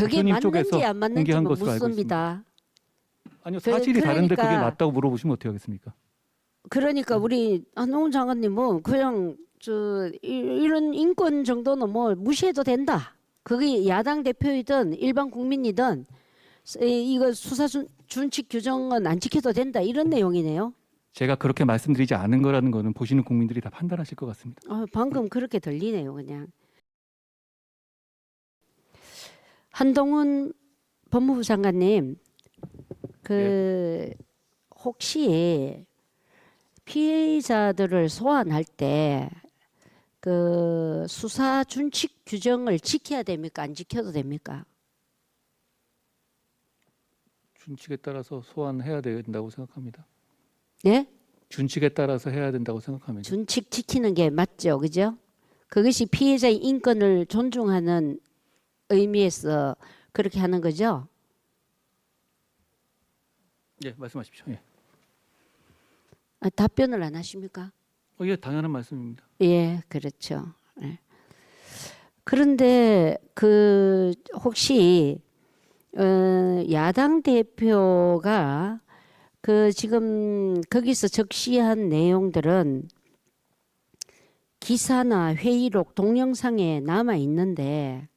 그게 대표님 맞는지 쪽에서 안 맞는지 공개한 것으로 알고 묻습니다. 아니요, 사실이 다른데 그게 그러니까 맞다고 물어보시면 어떻게 하겠습니까? 그러니까 우리 한동훈 장관님은 그냥 이런 인권 정도는 뭐 무시해도 된다. 그게 야당 대표이든 일반 국민이든 이거 수사 준칙 규정은 안 지켜도 된다 이런 내용이네요. 제가 그렇게 말씀드리지 않은 거라는 거는 보시는 국민들이 다 판단하실 것 같습니다. 방금 그렇게 들리네요, 그냥. 한동훈 법무부 장관님, 혹시 피해자들을 소환할 때 그 수사 준칙 규정을 지켜야 됩니까? 안 지켜도 됩니까? 준칙에 따라서 소환해야 된다고 생각합니다. 네? 준칙에 따라서 해야 된다고 생각합니다. 준칙 지키는 게 맞죠, 그죠? 그것이 피해자의 인권을 존중하는 의미에서 그렇게 하는 거죠. 예, 말씀하십시오. 예, 답변을 안 하십니까? 예, 당연한 말씀입니다. 예, 그렇죠. 예. 그런데 혹시 야당 대표가 지금 거기서 적시한 내용들은 기사나 회의록, 동영상에 남아 있는데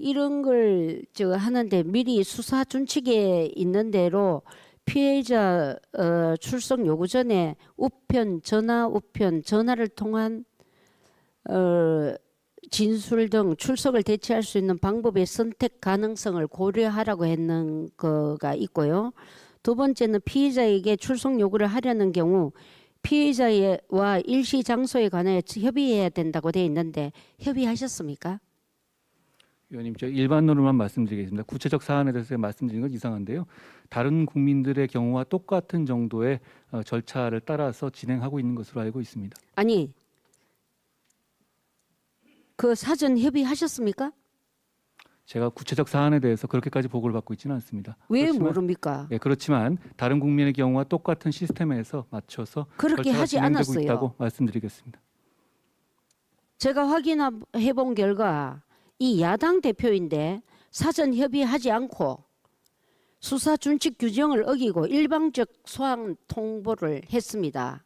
이런 걸 하는데 미리 수사 준칙에 있는 대로 피해자 출석 요구 전에 전화를 통한 진술 등 출석을 대체할 수 있는 방법의 선택 가능성을 고려하라고 했는 거가 있고요. 두 번째는 피해자에게 출석 요구를 하려는 경우 피해자와 일시 장소에 관하여 협의해야 된다고 되어 있는데 협의하셨습니까? 위원님, 저 일반론으로만 말씀드리겠습니다. 구체적 사안에 대해서 말씀드리는 건 이상한데요. 다른 국민들의 경우와 똑같은 정도의 절차를 따라서 진행하고 있는 것으로 알고 있습니다. 아니, 사전 협의하셨습니까? 제가 구체적 사안에 대해서 그렇게까지 보고를 받고 있지는 않습니다. 왜 그렇지만, 모릅니까? 예, 그렇지만 다른 국민의 경우와 똑같은 시스템에서 맞춰서 그렇게 절차가 하지 진행되고 않았어요. 있다고 말씀드리겠습니다. 제가 확인해 본 결과 이 야당 대표인데 사전 협의하지 않고 수사 준칙 규정을 어기고 일방적 소환 통보를 했습니다.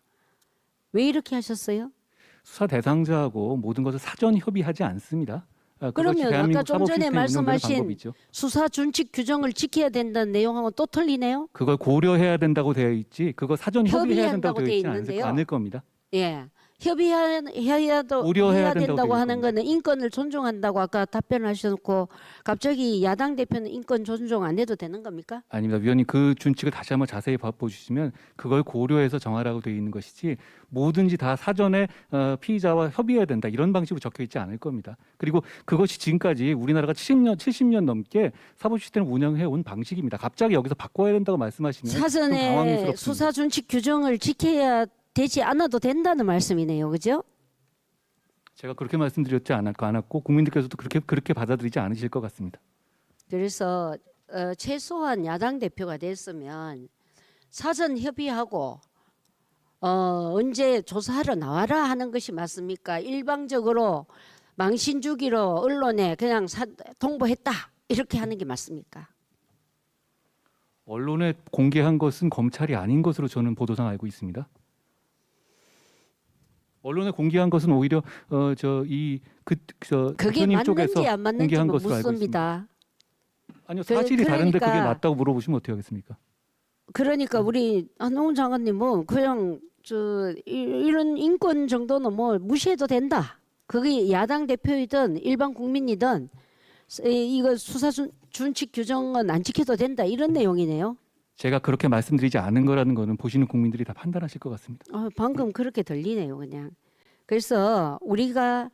왜 이렇게 하셨어요? 수사 대상자하고 모든 것을 사전 협의하지 않습니다. 그것이 그러면 아까 대한민국 좀 사법 전에 시스템 운영되는 말씀하신 방법이죠. 수사 준칙 규정을 지켜야 된다는 내용하고는 또 틀리네요. 그걸 고려해야 된다고 되어 있지 그거 사전 협의해야 된다고 협의한다고 되어 돼 있지 있는데요. 않을 겁니다. 예. 협의해야 고려해야 된다고 된다고 되어 하는 있습니다. 거는 인권을 존중한다고 아까 답변하셨고 갑자기 야당 대표는 인권 존중 안 해도 되는 겁니까? 아닙니다. 위원님, 그 준칙을 다시 한번 자세히 보시면 그걸 고려해서 정하라고 되어 있는 것이지 뭐든지 다 사전에 피의자와 협의해야 된다 이런 방식으로 적혀 있지 않을 겁니다. 그리고 그것이 지금까지 우리나라가 70년 넘게 사법 시스템을 운영해 온 방식입니다. 갑자기 여기서 바꿔야 된다고 말씀하시면 좀 사전에 당황스럽습니다. 수사 준칙 규정을 지켜야 되지 않아도 된다는 말씀이네요. 그죠? 제가 그렇게 말씀드렸지 않았고 국민들께서도 그렇게 받아들이지 않으실 것 같습니다. 그래서 최소한 야당 대표가 됐으면 사전 협의하고 언제 조사하러 나와라 하는 것이 맞습니까? 일방적으로 망신 주기로 언론에 그냥 통보했다 이렇게 하는 게 맞습니까? 언론에 공개한 것은 검찰이 아닌 것으로 저는 보도상 알고 있습니다. 언론에 공개한 것은 오히려 그게 대표님 쪽에서 맞는지 안 맞는지 공개한 것으로 알고 있습니다. 묻습니다. 아니요, 사실이 다른데 그게 그러니까 맞다고 물어보시면 어떻게 하겠습니까? 그러니까 우리 한동훈 장관님은 그냥 이런 인권 정도는 뭐 무시해도 된다. 그게 야당 대표이든 일반 국민이든 이거 수사 준칙 규정은 안 지켜도 된다 이런 내용이네요. 제가 그렇게 말씀드리지 않은 거라는 거는 보시는 국민들이 다 판단하실 것 같습니다. 방금 그렇게 들리네요, 그냥. 그래서 우리가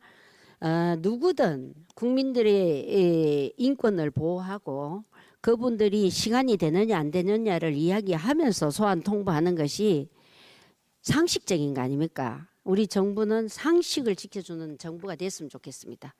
누구든 국민들의 인권을 보호하고 그분들이 시간이 되느냐 안 되느냐를 이야기하면서 소환 통보하는 것이 상식적인 거 아닙니까? 우리 정부는 상식을 지켜주는 정부가 됐으면 좋겠습니다.